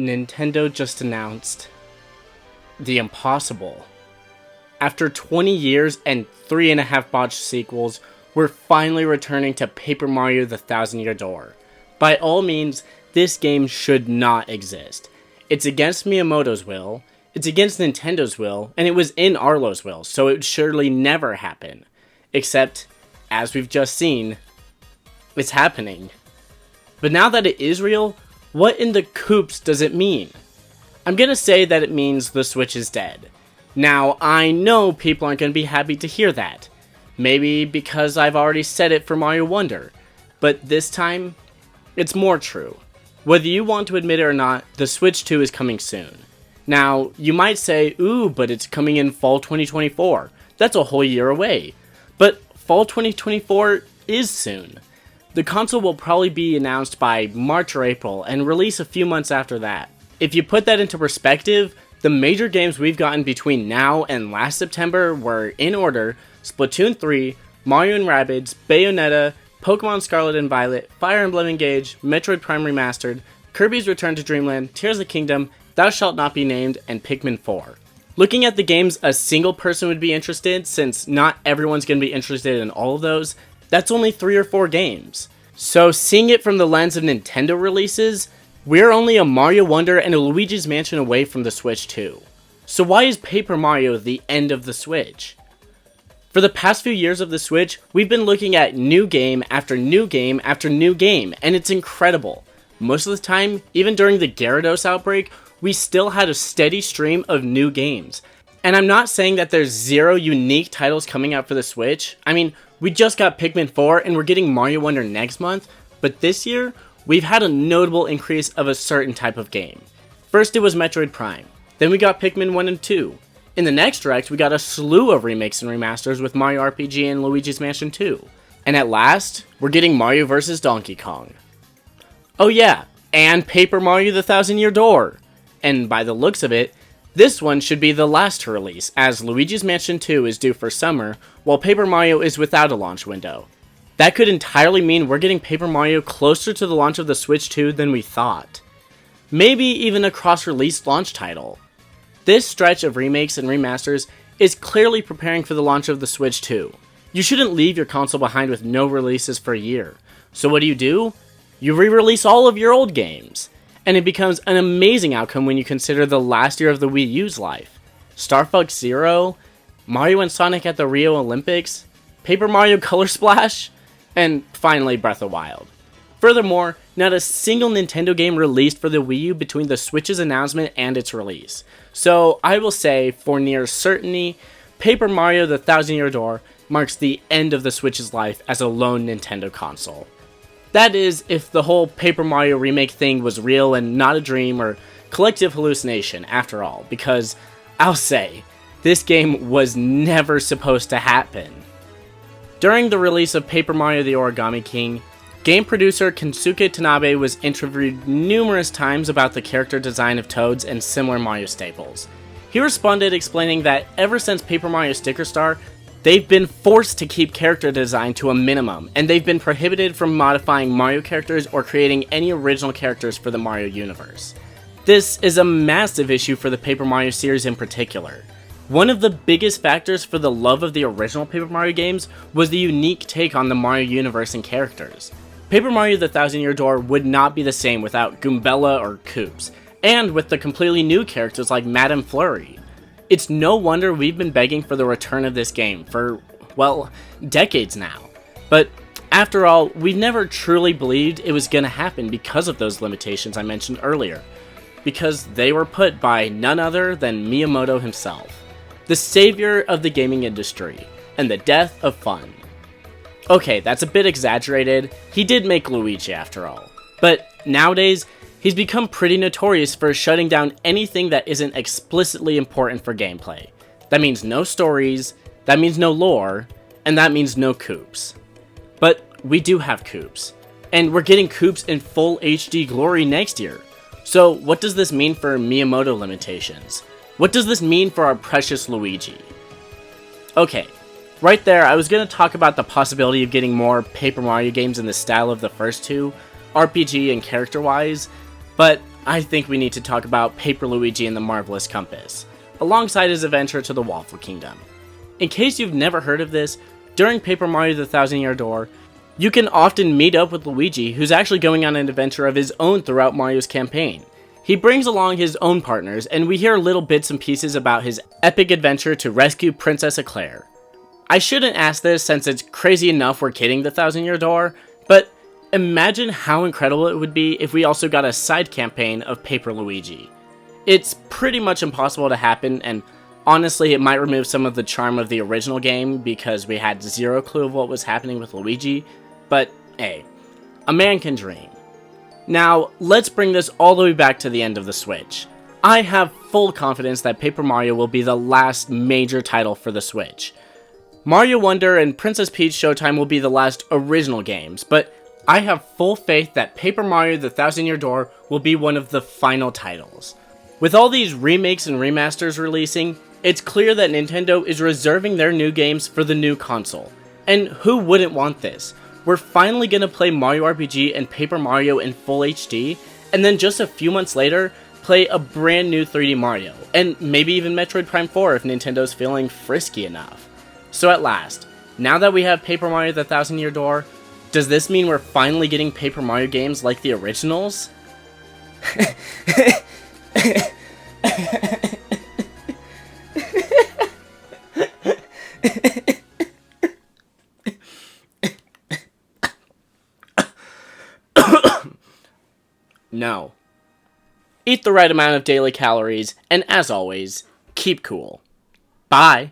Nintendo just announced the impossible. After 20 years and 3.5 botched sequels, we're finally returning to Paper Mario the Thousand Year Door. By all means, this game should not exist. It's against Miyamoto's will, it's against Nintendo's will, and it was in Arlo's will, so it would surely never happen. Except, as we've just seen, it's happening. But now that it is real, what in the coops does it mean? I'm gonna say that it means the Switch is dead. Now, I know people aren't gonna be happy to hear that. Maybe because I've already said it for Mario Wonder. But this time, it's more true. Whether you want to admit it or not, the Switch 2 is coming soon. Now, you might say, ooh, but it's coming in fall 2024. That's a whole year away. But fall 2024 is soon. The console will probably be announced by March or April and release a few months after that. If you put that into perspective, the major games we've gotten between now and last September were, in order, Splatoon 3, Mario & Rabbids, Bayonetta, Pokemon Scarlet and Violet, Fire Emblem Engage, Metroid Prime Remastered, Kirby's Return to Dreamland, Tears of the Kingdom, Thou Shalt Not Be Named, and Pikmin 4. Looking at the games a single person would be interested, since not everyone's going to be interested in all of those, that's only 3 or 4 games. So seeing it from the lens of Nintendo releases, we're only a Mario Wonder and a Luigi's Mansion away from the Switch 2. So why is Paper Mario the end of the Switch? For the past few years of the Switch, we've been looking at new game after new game after new game, and it's incredible. Most of the time, even during the Gyarados outbreak, we still had a steady stream of new games. And I'm not saying that there's 0 unique titles coming out for the Switch. I mean, we just got Pikmin 4 and we're getting Mario Wonder next month, but this year, we've had a notable increase of a certain type of game. First it was Metroid Prime, then we got Pikmin 1 and 2. In the next direct, we got a slew of remakes and remasters with Mario RPG and Luigi's Mansion 2. And at last, we're getting Mario vs. Donkey Kong. Oh yeah, and Paper Mario the Thousand Year Door. And by the looks of it, this one should be the last to release, as Luigi's Mansion 2 is due for summer, while Paper Mario is without a launch window. That could entirely mean we're getting Paper Mario closer to the launch of the Switch 2 than we thought. Maybe even a cross-release launch title. This stretch of remakes and remasters is clearly preparing for the launch of the Switch 2. You shouldn't leave your console behind with no releases for a year. So what do? You re-release all of your old games. And it becomes an amazing outcome when you consider the last year of the Wii U's life. Star Fox Zero, Mario and Sonic at the Rio Olympics, Paper Mario Color Splash, and finally Breath of the Wild. Furthermore, not a single Nintendo game released for the Wii U between the Switch's announcement and its release. So I will say, for near certainty, Paper Mario the Thousand Year Door marks the end of the Switch's life as a lone Nintendo console. That is, if the whole Paper Mario remake thing was real and not a dream or collective hallucination after all, because I'll say, this game was never supposed to happen. During the release of Paper Mario the Origami King, game producer Kensuke Tanabe was interviewed numerous times about the character design of Toads and similar Mario staples. He responded explaining that ever since Paper Mario Sticker Star, they've been forced to keep character design to a minimum, and they've been prohibited from modifying Mario characters or creating any original characters for the Mario universe. This is a massive issue for the Paper Mario series in particular. One of the biggest factors for the love of the original Paper Mario games was the unique take on the Mario universe and characters. Paper Mario the Thousand Year Door would not be the same without Goombella or Koops, and with the completely new characters like Madame Flurry. It's no wonder we've been begging for the return of this game for, well, decades now. But after all, we've never truly believed it was going to happen because of those limitations I mentioned earlier. Because they were put by none other than Miyamoto himself, the savior of the gaming industry, and the death of fun. Okay, that's a bit exaggerated, he did make Luigi after all. But nowadays, he's become pretty notorious for shutting down anything that isn't explicitly important for gameplay. That means no stories, that means no lore, and that means no Koops. But we do have Koops, and we're getting Koops in full HD glory next year. So what does this mean for Miyamoto limitations? What does this mean for our precious Luigi? Okay, right there I was going to talk about the possibility of getting more Paper Mario games in the style of the first two, RPG and character-wise, but I think we need to talk about Paper Luigi and the Marvelous Compass, alongside his adventure to the Waffle Kingdom. In case you've never heard of this, during Paper Mario the Thousand-Year Door, you can often meet up with Luigi, who's actually going on an adventure of his own throughout Mario's campaign. He brings along his own partners, and we hear little bits and pieces about his epic adventure to rescue Princess Eclair. I shouldn't ask this since it's crazy enough we're kidding the Thousand-Year Door, but imagine how incredible it would be if we also got a side campaign of Paper Luigi. It's pretty much impossible to happen, and honestly, it might remove some of the charm of the original game because we had zero clue of what was happening with Luigi, but hey, a man can dream. Now, let's bring this all the way back to the end of the Switch. I have full confidence that Paper Mario will be the last major title for the Switch. Mario Wonder and Princess Peach Showtime will be the last original games, but I have full faith that Paper Mario the Thousand-Year Door will be one of the final titles. With all these remakes and remasters releasing, it's clear that Nintendo is reserving their new games for the new console. And who wouldn't want this? We're finally gonna play Mario RPG and Paper Mario in full HD, and then just a few months later, play a brand new 3D Mario, and maybe even Metroid Prime 4 if Nintendo's feeling frisky enough. So at last, now that we have Paper Mario the Thousand-Year Door, does this mean we're finally getting Paper Mario games like the originals? No. Eat the right amount of daily calories, and as always, keep cool. Bye!